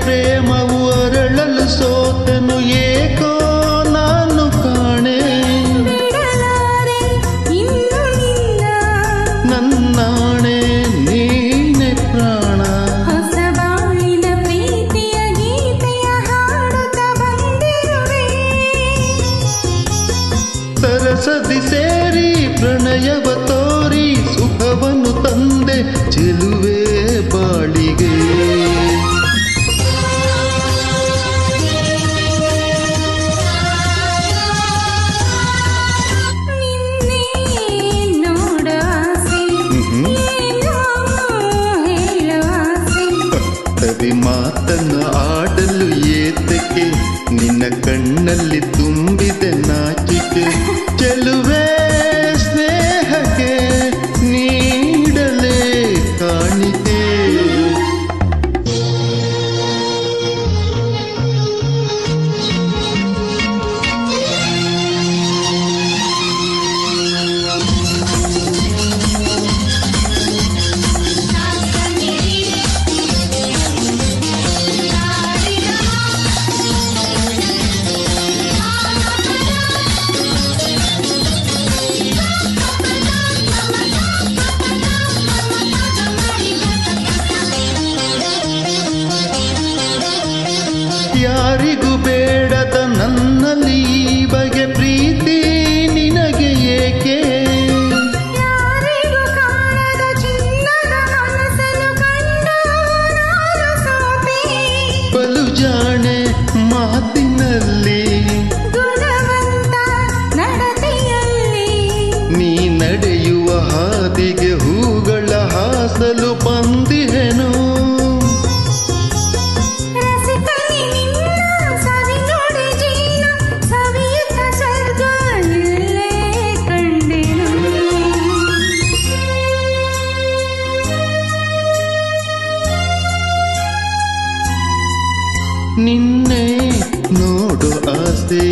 ಪ್ರೇಮವು ಅರಳಲು ಸೋತನು ಏಕೋ ನಾನು ಕಾಣೆ ನನ್ನಾಣೆ ನೀನೆ ಪ್ರಾಣ ಹೊಸ ಬಾಳಿನ ಪ್ರೀತಿಯ ಗೀತೆಯ ಹಾಡುತ್ತ ಬಂದಿರುವೆ ಸರಸದಿ ಸೇರಿ ಪ್ರಣಯವ ತೋರಿ ಸುಖವನ್ನು ತಂದೆ ಚೆಲುವೆ ಬಾಳಿಗೆ ಮಾತನ್ನು ಆಡಲು ಏತಕ್ಕೆ ನಿನ್ನ ಕಣ್ಣಲ್ಲಿ ತುಂಬಿದೆ ನಾಚಿಕೆ ಚೆಲುವೆ ಸ್ನೇಹಕ್ಕೆ ನೀಡಲೇ ಕಾಣಿಕೆ ಯಾರಿಗೂ ಬೇಡದ ನನ್ನಲ್ಲಿ ಈ ಬಗೆ ಪ್ರೀತಿ ನಿನಗೆ ಏಕೆ ಯಾರಿಗೂ ಕಾಣದ ಚಿನ್ನದ ಮನಸ್ಸನ್ನು ಕಂಡು ನಾನು ಸೋತೆ ಬಲು ಜಾಣೆ ಮಾತಿನಲ್ಲಿ ಗುಣವಂತ ನಡತೆಯಲ್ಲಿ ನೀ ನಡೆಯುವ ಹಾದಿಗೆ ಹೂಗಳ ಹಾಸಲು ಬಂದಿಹೆನು ನಿನ್ನೆ ನೋಡು ಆಸೆ